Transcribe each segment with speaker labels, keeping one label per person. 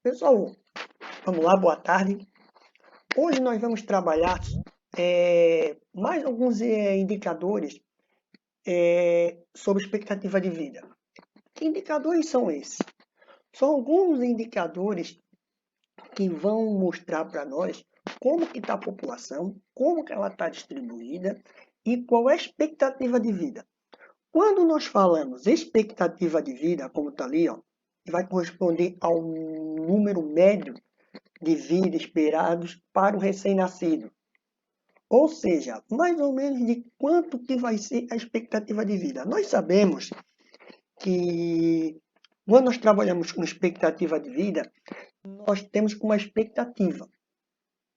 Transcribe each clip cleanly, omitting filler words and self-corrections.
Speaker 1: Pessoal, vamos lá, boa tarde. Hoje nós vamos trabalhar mais alguns indicadores sobre expectativa de vida. Que indicadores são esses? São alguns indicadores que vão mostrar para nós como que está a população, como que ela está distribuída e qual é a expectativa de vida. Quando nós falamos expectativa de vida, como está ali, ó, vai corresponder ao número médio de vida esperados para o recém-nascido. Ou seja, mais ou menos de quanto que vai ser a expectativa de vida. Nós sabemos que quando nós trabalhamos com expectativa de vida, nós temos uma expectativa.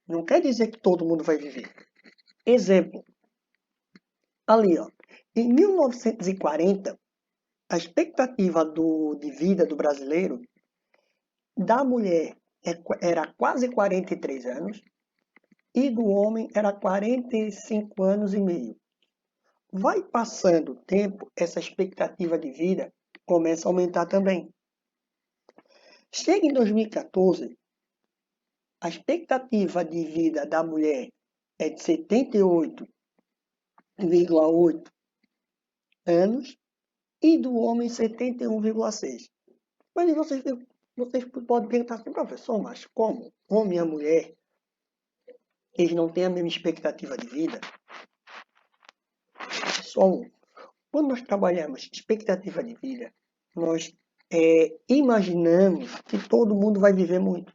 Speaker 1: Não quer dizer que todo mundo vai viver. Exemplo, ali, ó, em 1940, a expectativa de vida do brasileiro, da mulher, era quase 43 anos, e do homem era 45 anos e meio. Vai passando o tempo, essa expectativa de vida começa a aumentar também. Chega em 2014, a expectativa de vida da mulher é de 78,8 anos e do homem 71,6. Mas vocês podem perguntar assim, professor, mas como? Homem e a mulher, eles não têm a mesma expectativa de vida? Pessoal, quando nós trabalhamos expectativa de vida, nós imaginamos que todo mundo vai viver muito.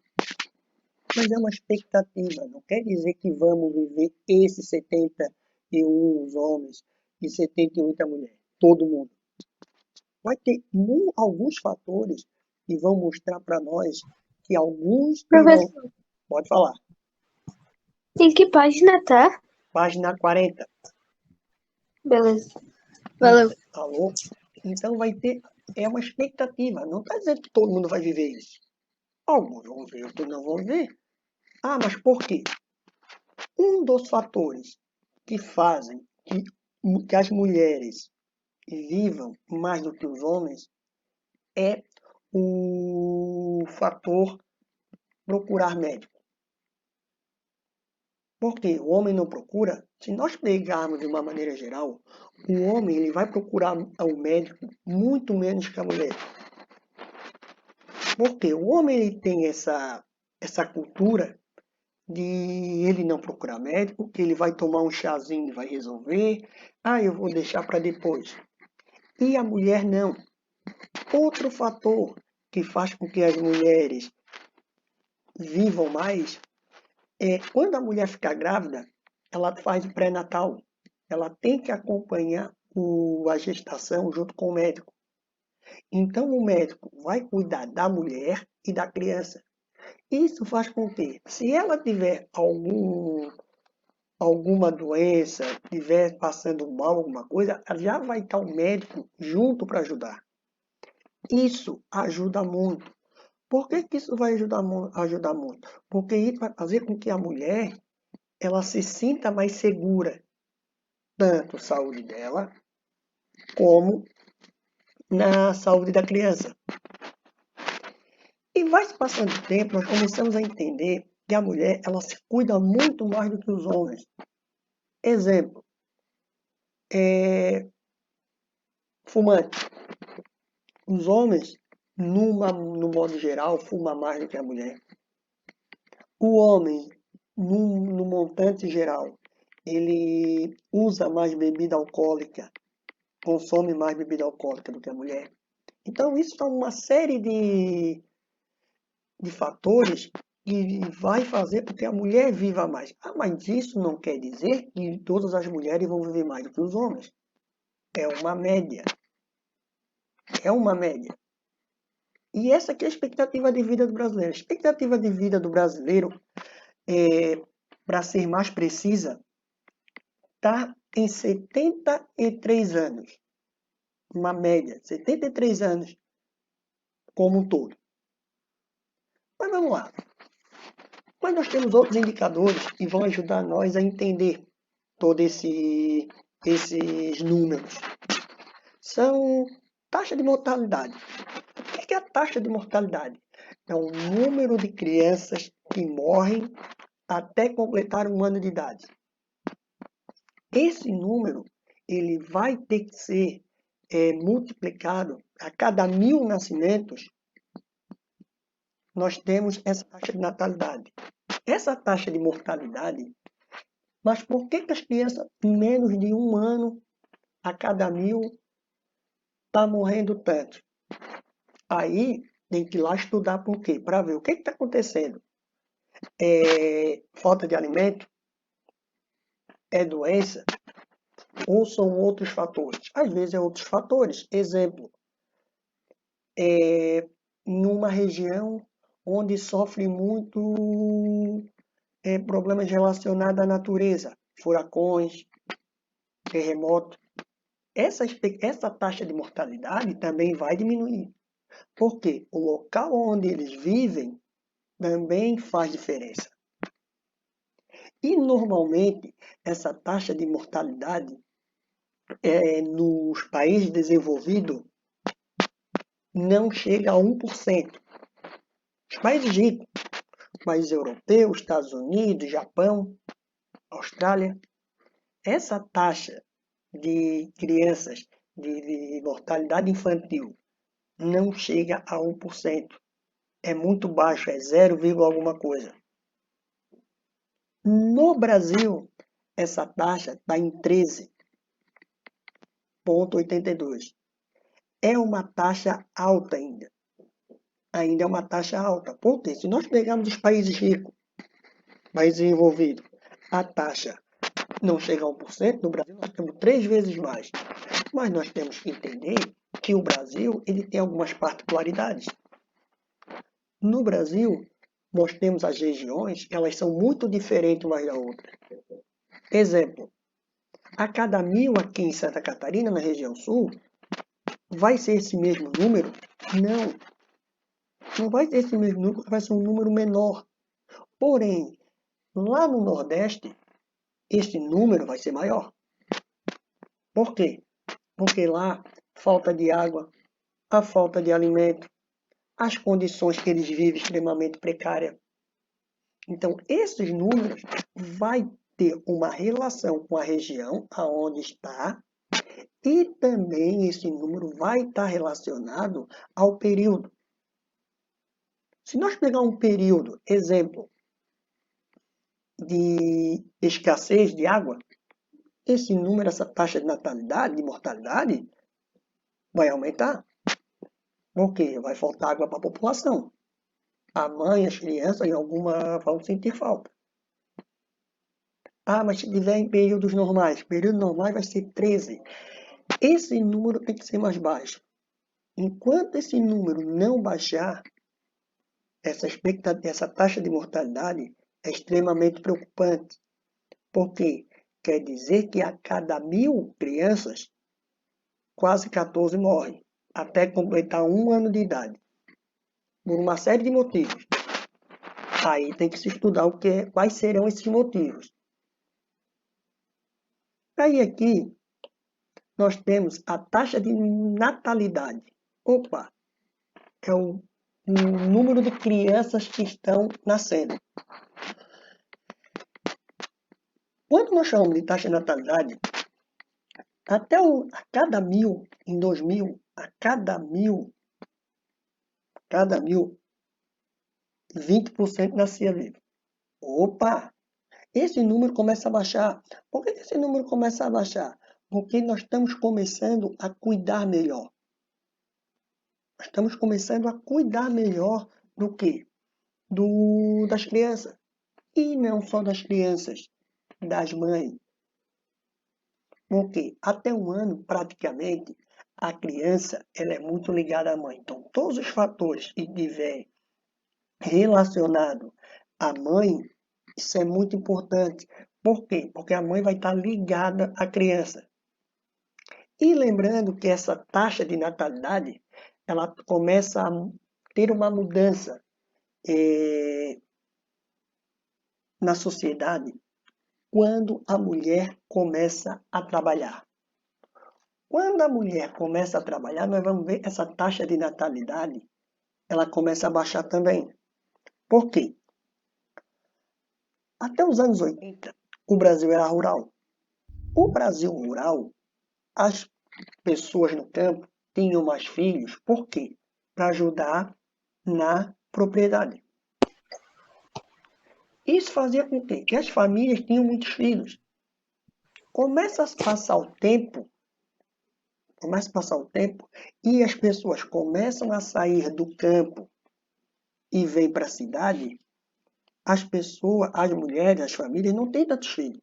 Speaker 1: Mas é uma expectativa, não quer dizer que vamos viver esses 71 os homens e 78 a mulher. Todo mundo. Vai ter alguns fatores que vão mostrar para nós que alguns irão...
Speaker 2: Professor,
Speaker 1: Pode falar.
Speaker 2: em que página tá?
Speaker 1: Página 40.
Speaker 2: Beleza. Valeu.
Speaker 1: Alô? Então vai ter... É uma expectativa. Não está dizendo que todo mundo vai viver isso. Alguns vão ver, outros não vão ver. Ah, mas por quê? Um dos fatores que fazem que as mulheres vivam mais do que os homens é o fator procurar médico. Porque o homem não procura, se nós pegarmos de uma maneira geral, o homem ele vai procurar o médico muito menos que a mulher. Porque o homem ele tem essa cultura de ele não procurar médico, que ele vai tomar um chazinho e vai resolver. Ah, eu vou deixar para depois. E a mulher não. Outro fator que faz com que as mulheres vivam mais é quando a mulher fica grávida, ela faz o pré-natal. Ela tem que acompanhar a gestação junto com o médico. Então o médico vai cuidar da mulher e da criança. Isso faz com que, se ela tiver alguma doença, estiver passando mal, alguma coisa, já vai estar o médico junto para ajudar. Isso ajuda muito. Por que isso vai ajudar muito? Porque isso vai fazer com que a mulher ela se sinta mais segura, tanto na saúde dela, como na saúde da criança. E vai se passando o tempo, nós começamos a entender que a mulher ela se cuida muito mais do que os homens. Exemplo, fumante. Os homens, no modo geral, fumam mais do que a mulher. O homem, no montante geral, ele usa mais bebida alcoólica, consome mais bebida alcoólica do que a mulher. Então, isso é uma série de fatores que vai fazer com que a mulher viva mais. Ah, mas isso não quer dizer que todas as mulheres vão viver mais do que os homens. É uma média. É uma média. E essa aqui é a expectativa de vida do brasileiro. A expectativa de vida do brasileiro, para ser mais precisa, está em 73 anos. Uma média, 73 anos como um todo. Mas vamos lá. Mas nós temos outros indicadores que vão ajudar nós a entender todos esses números. São taxa de mortalidade. O que é a taxa de mortalidade? É o número de crianças que morrem até completar 1 ano de idade. Esse número ele vai ter que ser multiplicado a cada 1.000 nascimentos. Nós temos essa taxa de natalidade. Essa taxa de mortalidade, mas por que as crianças em menos de 1 ano a cada 1.000 estão morrendo tanto? Aí tem que ir lá estudar por quê? Para ver o que está acontecendo. Falta de alimento? É doença? Ou são outros fatores? Às vezes é outros fatores. Exemplo, numa região onde sofre muito problemas relacionados à natureza, furacões, terremotos, essa taxa de mortalidade também vai diminuir. Porque o local onde eles vivem também faz diferença. E normalmente essa taxa de mortalidade nos países desenvolvidos não chega a 1%. Os países ricos, países europeus, Estados Unidos, Japão, Austrália, essa taxa de crianças de mortalidade infantil não chega a 1%. É muito baixo, é 0, alguma coisa. No Brasil, essa taxa está em 13,82. É uma taxa alta ainda. Ainda é uma taxa alta. Porque se nós pegarmos os países ricos, países desenvolvidos, a taxa não chega a 1%, no Brasil nós temos 3 vezes mais. Mas nós temos que entender que o Brasil ele tem algumas particularidades. No Brasil, nós temos as regiões, elas são muito diferentes umas da outra. Exemplo, a cada 1.000 aqui em Santa Catarina, na região sul, vai ser esse mesmo número? Não vai ser esse mesmo número, vai ser um número menor. Porém, lá no Nordeste, esse número vai ser maior. Por quê? Porque lá, falta de água, a falta de alimento, as condições que eles vivem extremamente precárias. Então, esses números vai ter uma relação com a região aonde está e também esse número vai estar relacionado ao período. Se nós pegar um período, exemplo, de escassez de água, esse número, essa taxa de natalidade, de mortalidade, vai aumentar. Porque vai faltar água para a população. A mãe, as crianças, em alguma vão sentir falta. Ah, mas se tiver em períodos normais, período normal vai ser 13. Esse número tem que ser mais baixo. Enquanto esse número não baixar, essa taxa de mortalidade é extremamente preocupante. Porque quer dizer que a cada 1.000 crianças, quase 14 morrem, até completar 1 ano de idade. Por uma série de motivos. Aí tem que se estudar quais serão esses motivos. Aí aqui, nós temos a taxa de natalidade. Opa, é o número de crianças que estão nascendo. Quando nós chamamos de taxa de natalidade, até a cada 1.000, em 2000, a cada 1.000, 20% nascia vivo. Opa! Esse número começa a baixar. Por que esse número começa a baixar? Porque nós estamos começando a cuidar melhor. Nós estamos começando a cuidar melhor do quê? Das crianças. E não só das crianças, das mães. Porque até 1 ano, praticamente, a criança ela é muito ligada à mãe. Então, todos os fatores que tiver relacionado à mãe, isso é muito importante. Por quê? Porque a mãe vai estar ligada à criança. E lembrando que essa taxa de natalidade, ela começa a ter uma mudança na sociedade quando a mulher começa a trabalhar. Quando a mulher começa a trabalhar, nós vamos ver essa taxa de natalidade ela começa a baixar também. Por quê? Até os anos 80, o Brasil era rural. O Brasil rural, as pessoas no campo tinham mais filhos. Por quê? Para ajudar na propriedade. Isso fazia com que as famílias tinham muitos filhos. Começa a passar o tempo e as pessoas começam a sair do campo e vêm para a cidade, as pessoas, as mulheres, as famílias não têm tantos filhos.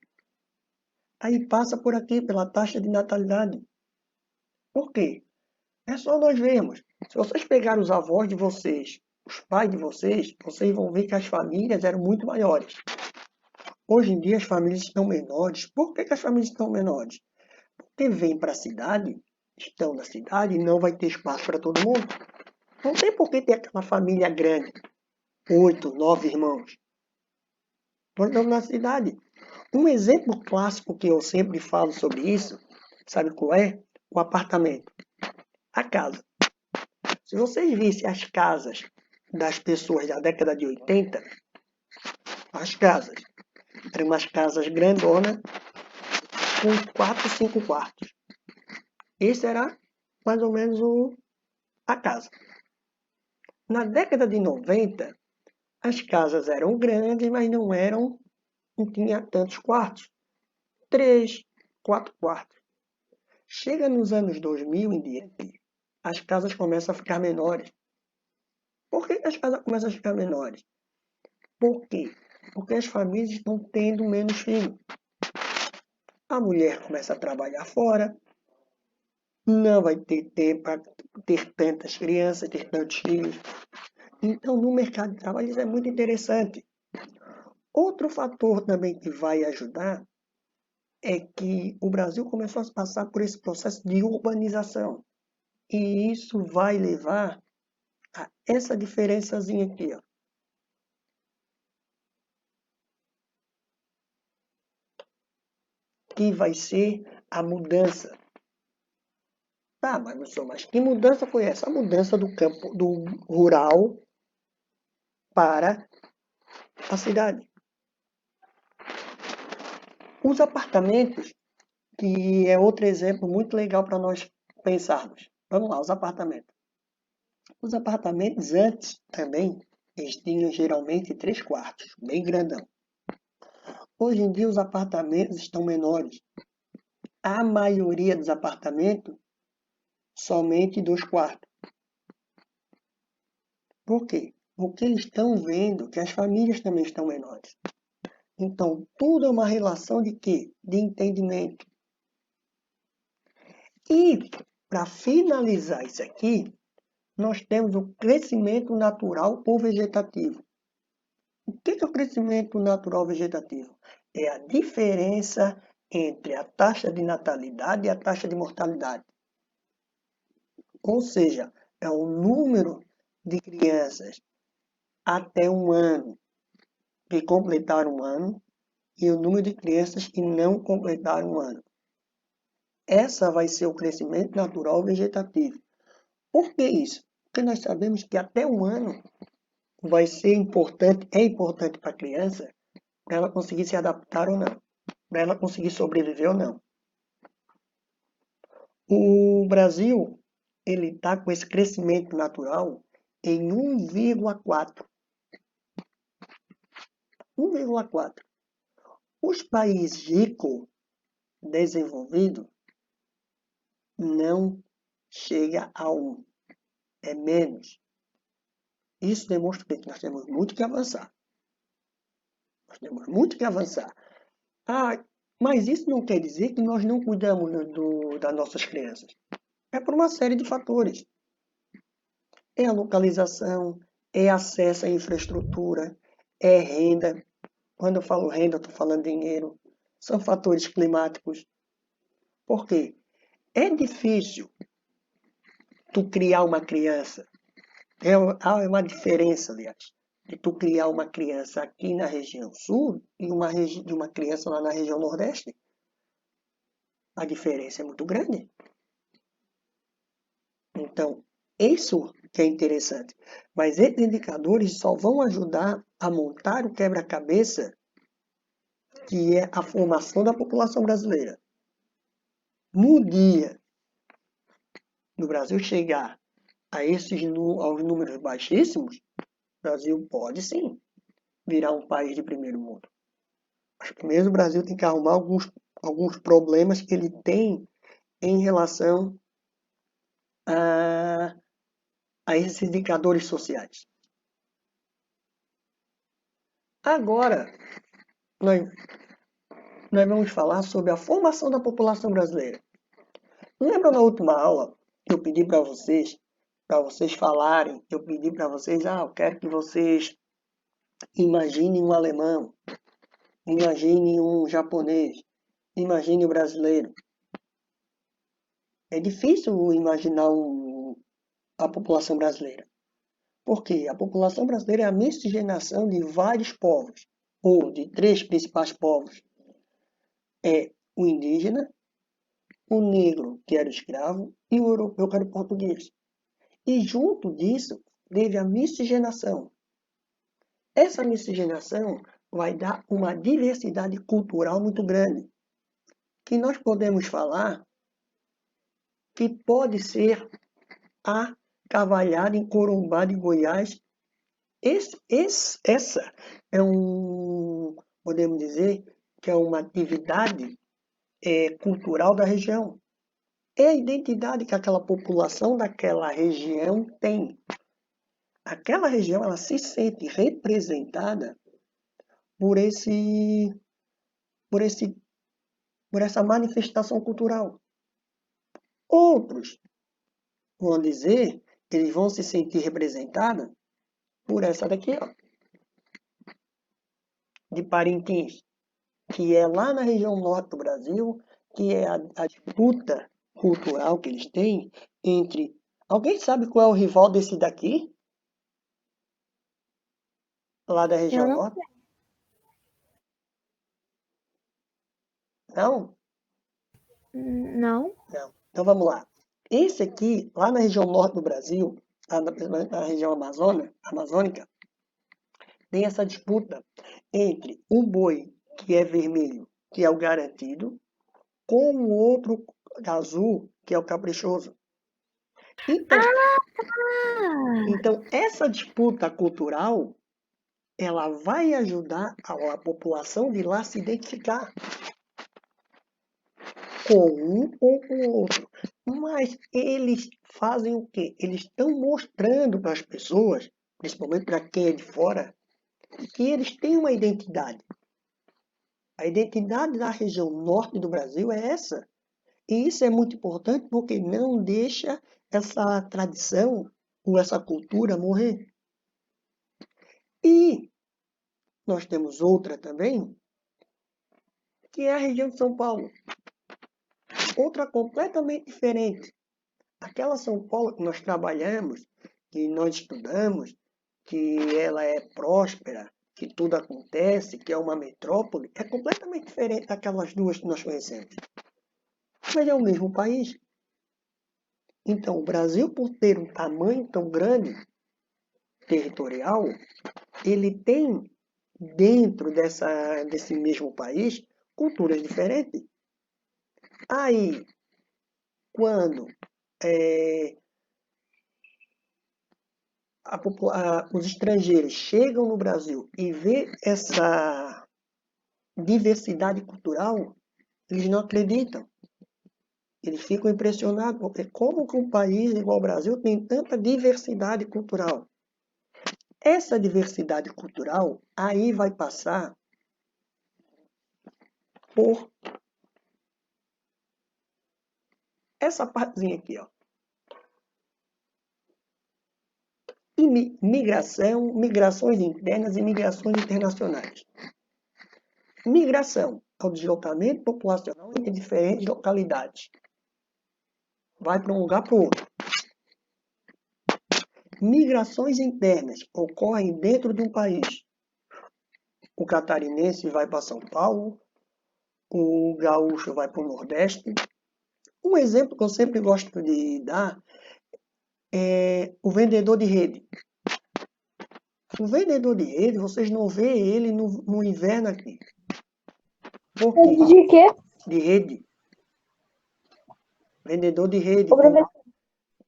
Speaker 1: Aí passa por aqui pela taxa de natalidade. Por quê? É só nós vermos. Se vocês pegarem os avós de vocês, os pais de vocês vão ver que as famílias eram muito maiores. Hoje em dia as famílias estão menores. Por que as famílias estão menores? Porque vêm para a cidade, estão na cidade e não vai ter espaço para todo mundo. Não tem por que ter aquela família grande, 8, 9 irmãos. Nós estamos na cidade. Um exemplo clássico que eu sempre falo sobre isso, sabe qual é? O apartamento. A casa. Se vocês vissem as casas das pessoas da década de 80, as casas eram umas casas grandonas com 4, 5 quartos. Esse era mais ou menos a casa. Na década de 90, as casas eram grandes, mas não tinha tantos quartos. 3, 4 quartos. Chega nos anos 2000 em diante, as casas começam a ficar menores. Por que as casas começam a ficar menores? Por quê? Porque as famílias estão tendo menos filhos. A mulher começa a trabalhar fora, não vai ter tempo para ter tantas crianças, ter tantos filhos. Então, no mercado de trabalho, isso é muito interessante. Outro fator também que vai ajudar é que o Brasil começou a passar por esse processo de urbanização. E isso vai levar a essa diferençazinha aqui, ó. Que vai ser a mudança. Tá, mas que mudança foi essa? A mudança do campo, do rural para a cidade. Os apartamentos, que é outro exemplo muito legal para nós pensarmos. Vamos lá, os apartamentos. Os apartamentos antes também, eles tinham geralmente 3 quartos, bem grandão. Hoje em dia os apartamentos estão menores. A maioria dos apartamentos, somente 2 quartos. Por quê? Porque eles estão vendo que as famílias também estão menores. Então, tudo é uma relação de quê? De entendimento. E, para finalizar isso aqui, nós temos o crescimento natural ou vegetativo. O que é o crescimento natural vegetativo? É a diferença entre a taxa de natalidade e a taxa de mortalidade. Ou seja, é o número de crianças até 1 ano que completaram 1 ano e o número de crianças que não completaram 1 ano. Essa vai ser o crescimento natural vegetativo. Por que isso? Porque nós sabemos que até 1 ano vai ser importante, é importante para a criança, para ela conseguir se adaptar ou não, para ela conseguir sobreviver ou não. O Brasil, ele está com esse crescimento natural em 1,4. 1,4. Os países ricos, desenvolvidos, não chega a 1. É menos. Isso demonstra que nós temos muito que avançar. Nós temos muito que avançar. Mas isso não quer dizer que nós não cuidamos das nossas crianças. É por uma série de fatores. É a localização, é acesso à infraestrutura, é renda. Quando eu falo renda, eu estou falando dinheiro. São fatores climáticos. Por quê? É difícil tu criar uma criança. Há uma diferença, aliás, de tu criar uma criança aqui na região sul e uma criança lá na região nordeste. A diferença é muito grande. Então, isso que é interessante. Mas esses indicadores só vão ajudar a montar o quebra-cabeça que é a formação da população brasileira. No dia do Brasil chegar aos números baixíssimos, o Brasil pode sim virar um país de primeiro mundo. Mas primeiro o Brasil tem que arrumar alguns problemas que ele tem em relação a esses indicadores sociais. Agora, nós vamos falar sobre a formação da população brasileira. Lembra na última aula que eu pedi para vocês falarem, eu pedi para vocês, eu quero que vocês imaginem um alemão, imaginem um japonês, imaginem o brasileiro. É difícil imaginar a população brasileira. Porque a população brasileira é a miscigenação de vários povos, ou de três principais povos. É o indígena, o negro, que era o escravo, e o europeu, que era o português. E junto disso, teve a miscigenação. Essa miscigenação vai dar uma diversidade cultural muito grande, que nós podemos falar que pode ser a Cavalhada em Corumbá de Goiás. Essa é podemos dizer que é uma atividade cultural da região. É a identidade que aquela população daquela região tem. Aquela região ela se sente representada por essa manifestação cultural. Outros vão dizer que eles vão se sentir representados por essa daqui, ó, de Parintins, que é lá na região norte do Brasil, que é a disputa cultural que eles têm entre... Alguém sabe qual é o rival desse daqui? Lá da
Speaker 2: Eu
Speaker 1: região
Speaker 2: não
Speaker 1: norte?
Speaker 2: sei.
Speaker 1: Não?
Speaker 2: Não.
Speaker 1: Não. Então vamos lá. Esse aqui, lá na região norte do Brasil, principalmente na região amazônica, tem essa disputa entre o boi que é vermelho, que é o garantido, com o outro azul, que é o caprichoso. Então, então essa disputa cultural, ela vai ajudar a população de lá se identificar com um ou com o outro. Mas eles fazem o quê? Eles estão mostrando para as pessoas, principalmente para quem é de fora, que eles têm uma identidade. A identidade da região norte do Brasil é essa. E isso é muito importante porque não deixa essa tradição ou essa cultura morrer. E nós temos outra também, que é a região de São Paulo. Outra completamente diferente. Aquela São Paulo que nós trabalhamos, que nós estudamos, que ela é próspera, que tudo acontece, que é uma metrópole, é completamente diferente daquelas duas que nós conhecemos. Mas é o mesmo país. Então, o Brasil, por ter um tamanho tão grande, territorial, ele tem, dentro desse mesmo país, culturas diferentes. Aí, quando os estrangeiros chegam no Brasil e vê essa diversidade cultural, eles não acreditam. Eles ficam impressionados, porque como que um país igual ao Brasil tem tanta diversidade cultural? Essa diversidade cultural aí vai passar por essa partezinha aqui, ó. Migrações internas e migrações internacionais. Migração é o deslocamento populacional entre diferentes localidades. Vai para um lugar para o outro. Migrações internas ocorrem dentro de um país. O catarinense vai para São Paulo, o gaúcho vai para o Nordeste. Um exemplo que eu sempre gosto de dar o vendedor de rede. O vendedor de rede, vocês não vê ele no inverno aqui. Por quê?
Speaker 2: De quê?
Speaker 1: De rede. Vendedor de rede.
Speaker 2: Ô, professor,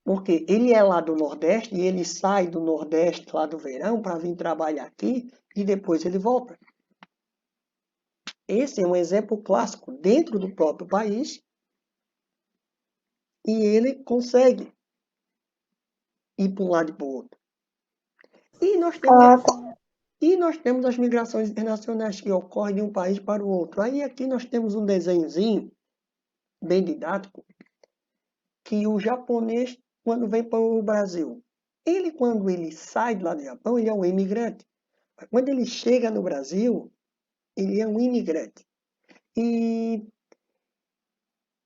Speaker 1: Porque ele é lá do Nordeste e ele sai do Nordeste lá do verão para vir trabalhar aqui e depois ele volta. Esse é um exemplo clássico dentro do próprio país e ele consegue ir para um lado e para o outro. E nós temos as migrações internacionais que ocorrem de um país para o outro. Aí aqui nós temos um desenhozinho bem didático que o japonês, quando vem para o Brasil, quando ele sai lá do Japão, ele é um imigrante. Mas quando ele chega no Brasil, ele é um imigrante. E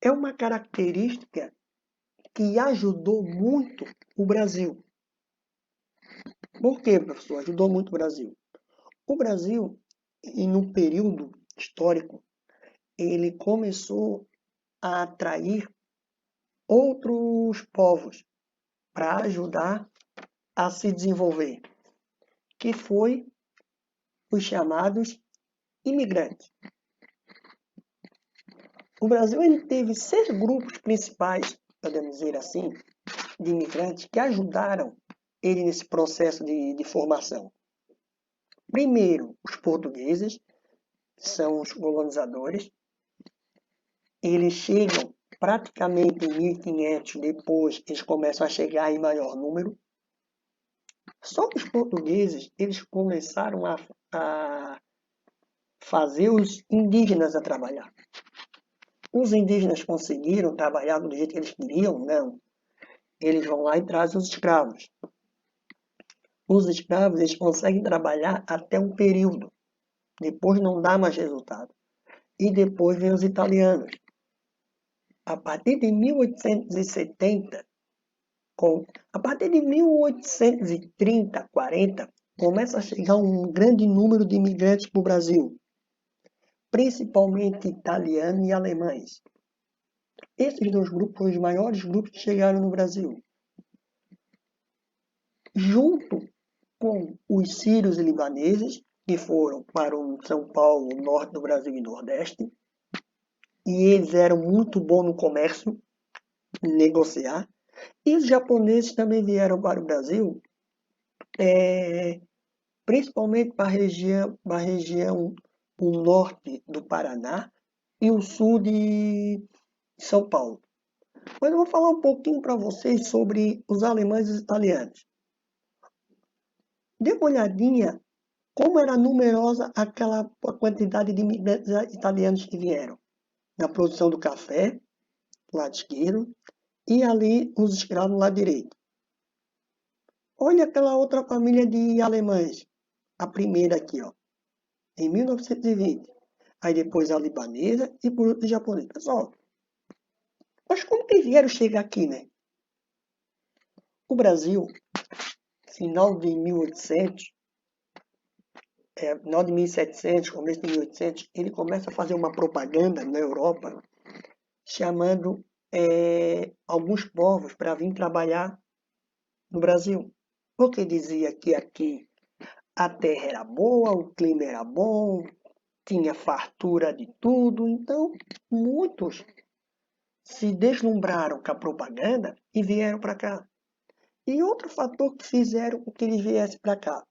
Speaker 1: é uma característica que ajudou muito o Brasil. Por quê, professor? Ajudou muito o Brasil. O Brasil, em um período histórico, ele começou a atrair outros povos para ajudar a se desenvolver, que foi os chamados imigrantes. O Brasil ele teve 6 grupos principais, podemos dizer assim, de imigrantes que ajudaram ele nesse processo de formação. Primeiro, os portugueses, são os colonizadores. Eles chegam praticamente em 1500, depois eles começam a chegar em maior número. Só que os portugueses eles começaram a fazer os indígenas a trabalhar. Os indígenas conseguiram trabalhar do jeito que eles queriam? Não. Eles vão lá e trazem os escravos. Os escravos eles conseguem trabalhar até um período. Depois não dá mais resultado. E depois vem os italianos. A partir de 1870, a partir de 1830, 40, começa a chegar um grande número de imigrantes para o Brasil, principalmente italianos e alemães. Esses 2 grupos foram os maiores grupos que chegaram no Brasil. Junto com os sírios e libaneses, que foram para o São Paulo, norte do Brasil e nordeste, e eles eram muito bons no comércio, negociar. E os japoneses também vieram para o Brasil, principalmente para a região o norte do Paraná e o sul de São Paulo. Mas eu vou falar um pouquinho para vocês sobre os alemães e os italianos. Dê uma olhadinha como era numerosa aquela quantidade de imigrantes italianos que vieram. Na produção do café, lado esquerdo, e ali os escravos, lado direito. Olha aquela outra família de alemães, a primeira aqui, ó, em 1920. Aí depois a libanesa e por último a japonesa. Pessoal, mas como que vieram chegar aqui, né? O Brasil, final de 1800, final de 1700, começo de 1800, ele começa a fazer uma propaganda na Europa, chamando alguns povos para vir trabalhar no Brasil. Porque dizia que aqui a terra era boa, o clima era bom, tinha fartura de tudo, então muitos se deslumbraram com a propaganda e vieram para cá. E outro fator que fizeram com que eles viessem para cá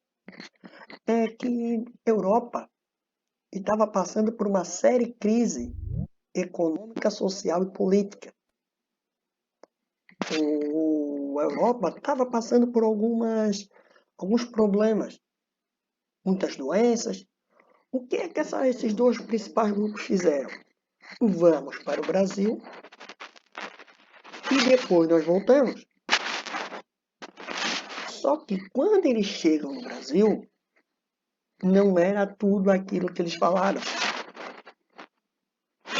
Speaker 1: é que a Europa estava passando por uma séria crise econômica, social e política. A Europa estava passando por alguns problemas, muitas doenças. O que é que esses 2 principais grupos fizeram? Vamos para o Brasil e depois nós voltamos. Só que quando eles chegam no Brasil, não era tudo aquilo que eles falaram.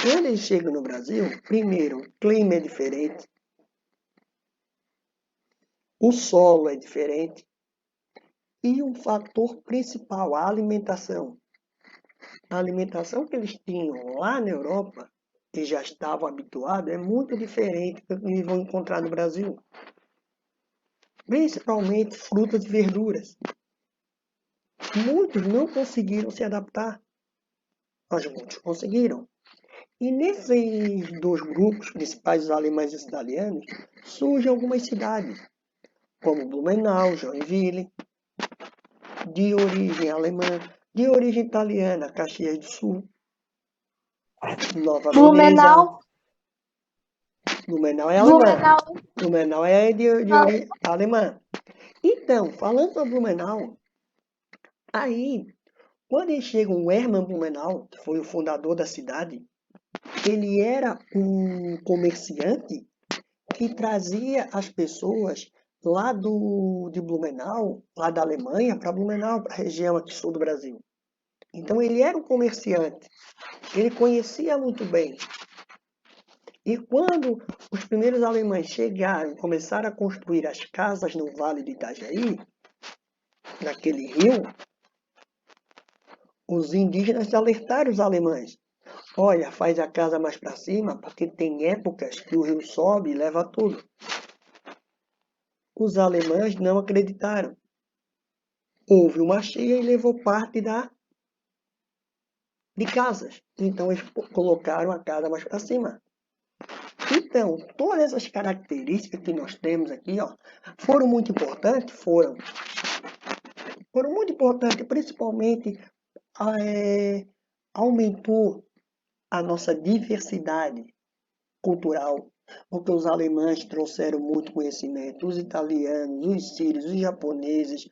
Speaker 1: Quando eles chegam no Brasil, primeiro, o clima é diferente, o solo é diferente e um fator principal, a alimentação. A alimentação que eles tinham lá na Europa, que já estavam habituados, é muito diferente do que eles vão encontrar no Brasil. principalmente frutas e verduras. Muitos não conseguiram se adaptar, mas muitos conseguiram. E nesses dois grupos principais, os alemães e os italianos, surgem algumas cidades, como Blumenau, Joinville, de origem alemã, de origem italiana, Caxias do Sul, Nova Veneza.
Speaker 2: Blumenau.
Speaker 1: Blumenau é alemã.
Speaker 2: Blumenau.
Speaker 1: Blumenau é de origem alemã. Então, falando sobre Blumenau, aí, quando eles chegam, o Hermann Blumenau, que foi o fundador da cidade, ele era um comerciante que trazia as pessoas lá de Blumenau, lá da Alemanha, para Blumenau, para a região aqui sul do Brasil. Então ele era um comerciante, ele conhecia muito bem. E quando os primeiros alemães chegaram e começaram a construir as casas no Vale do Itajaí, naquele rio, os indígenas alertaram os alemães. Olha, faz a casa mais para cima, porque tem épocas que o rio sobe e leva tudo. Os alemães não acreditaram. Houve uma cheia e levou parte de casas. Então eles colocaram a casa mais para cima. Então, todas essas características que nós temos aqui, ó, foram muito importantes, foram muito importantes, principalmente aumentou a nossa diversidade cultural, porque os alemães trouxeram muito conhecimento, os italianos, os sírios, os japoneses,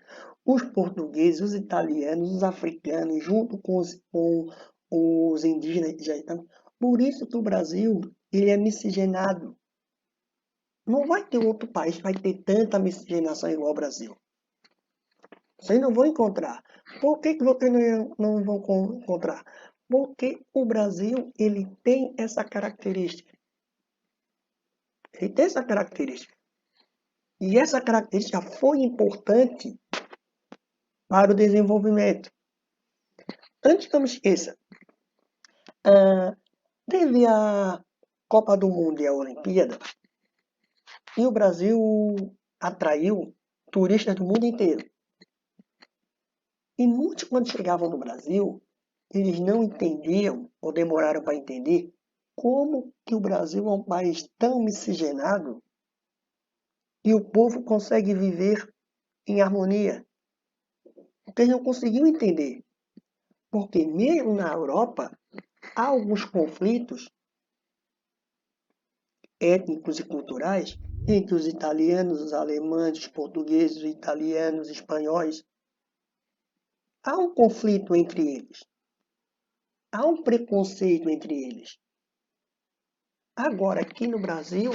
Speaker 1: os portugueses, os italianos, os africanos, junto com os indígenas já estão. Por isso que o Brasil ele é miscigenado. Não vai ter outro país que vai ter tanta miscigenação igual ao Brasil. Vocês não vão encontrar. Por que vocês não vão encontrar? Porque o Brasil ele tem essa característica. Ele tem essa característica. E essa característica foi importante para o desenvolvimento. Antes que eu me esqueça, teve a Copa do Mundo e a Olimpíada, e o Brasil atraiu turistas do mundo inteiro. E muitos, quando chegavam no Brasil, eles não entendiam, ou demoraram para entender, como que o Brasil é um país tão miscigenado e o povo consegue viver em harmonia. Porque eles não conseguiam entender. Porque mesmo na Europa, há alguns conflitos étnicos e culturais entre os italianos, os alemães, os portugueses, os italianos, os espanhóis. Há um conflito entre eles. Há um preconceito entre eles. Agora, aqui no Brasil,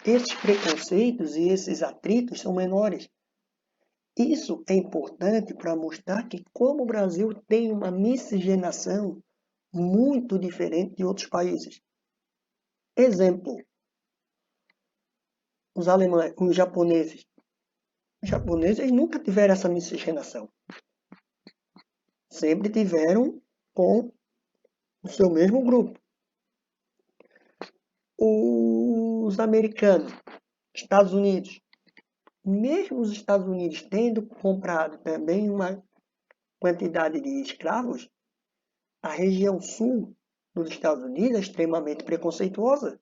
Speaker 1: esses preconceitos e esses atritos são menores. Isso é importante para mostrar que como o Brasil tem uma miscigenação muito diferente de outros países. Exemplo, os alemães, os japoneses. Os japoneses nunca tiveram essa miscigenação. Sempre tiveram com o seu mesmo grupo. Os americanos, Estados Unidos, mesmo os Estados Unidos tendo comprado também uma quantidade de escravos, a região sul dos Estados Unidos é extremamente preconceituosa,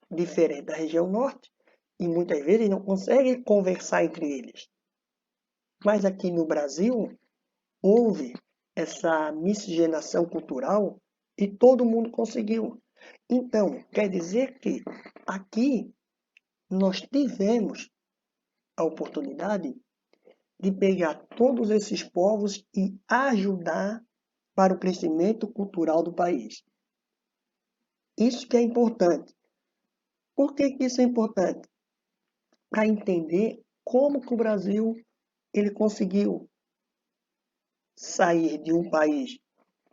Speaker 1: diferente da região norte, e muitas vezes não conseguem conversar entre eles. Mas aqui no Brasil, houve essa miscigenação cultural e todo mundo conseguiu. Então, quer dizer que aqui nós tivemos a oportunidade de pegar todos esses povos e ajudar para o crescimento cultural do país. Isso que é importante. Por que isso é importante? Para entender como que o Brasil ele conseguiu sair de um país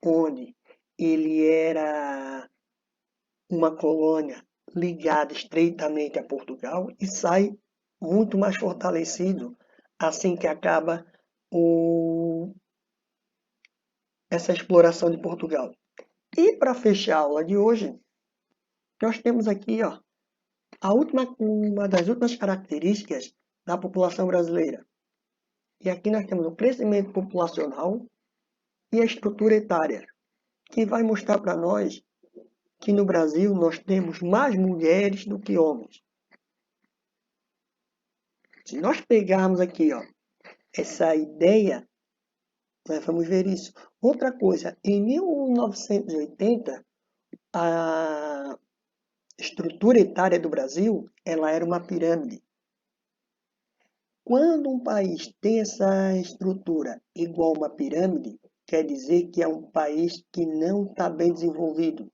Speaker 1: onde ele era uma colônia ligada estreitamente a Portugal e sai muito mais fortalecido assim que acaba essa exploração de Portugal. E para fechar a aula de hoje, nós temos aqui ó, Uma das últimas características da população brasileira. E aqui nós temos o crescimento populacional e a estrutura etária, que vai mostrar para nós que no Brasil nós temos mais mulheres do que homens. Se nós pegarmos aqui, ó, essa ideia, nós vamos ver isso. Outra coisa, em 1980, a estrutura etária do Brasil, ela era uma pirâmide. Quando um país tem essa estrutura igual uma pirâmide, quer dizer que é um país que não está bem desenvolvido.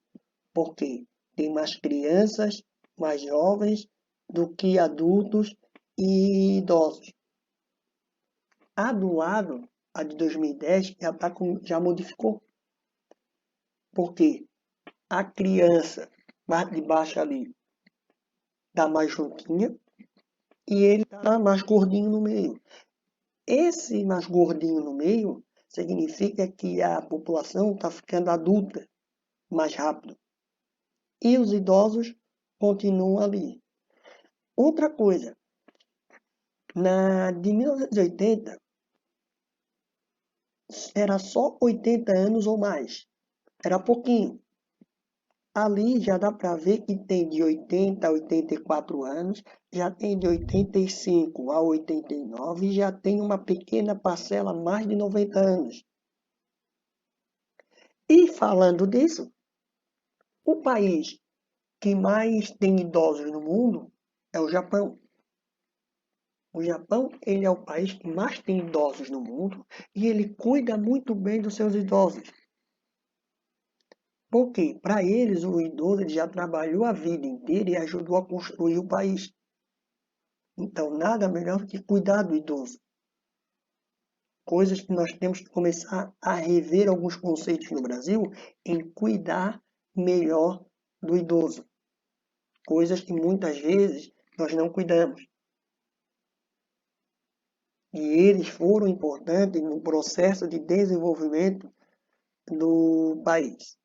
Speaker 1: Porque tem mais crianças, mais jovens do que adultos e idosos. A do lado, a de 2010, já modificou. Porque a criança, parte de baixo ali, está mais juntinha e ele está mais gordinho no meio. Esse mais gordinho no meio significa que a população está ficando adulta mais rápido. E os idosos continuam ali. Outra coisa, de 1980, era só 80 anos ou mais. Era pouquinho. Ali já dá para ver que tem de 80 a 84 anos, já tem de 85 a 89 e já tem uma pequena parcela mais de 90 anos. E falando disso, o país que mais tem idosos no mundo é o Japão. O Japão, ele é o país que mais tem idosos no mundo e ele cuida muito bem dos seus idosos. Porque, para eles, o idoso ele já trabalhou a vida inteira e ajudou a construir o país. Então, nada melhor do que cuidar do idoso. Coisas que nós temos que começar a rever alguns conceitos no Brasil em cuidar melhor do idoso. Coisas que muitas vezes nós não cuidamos. E eles foram importantes no processo de desenvolvimento do país.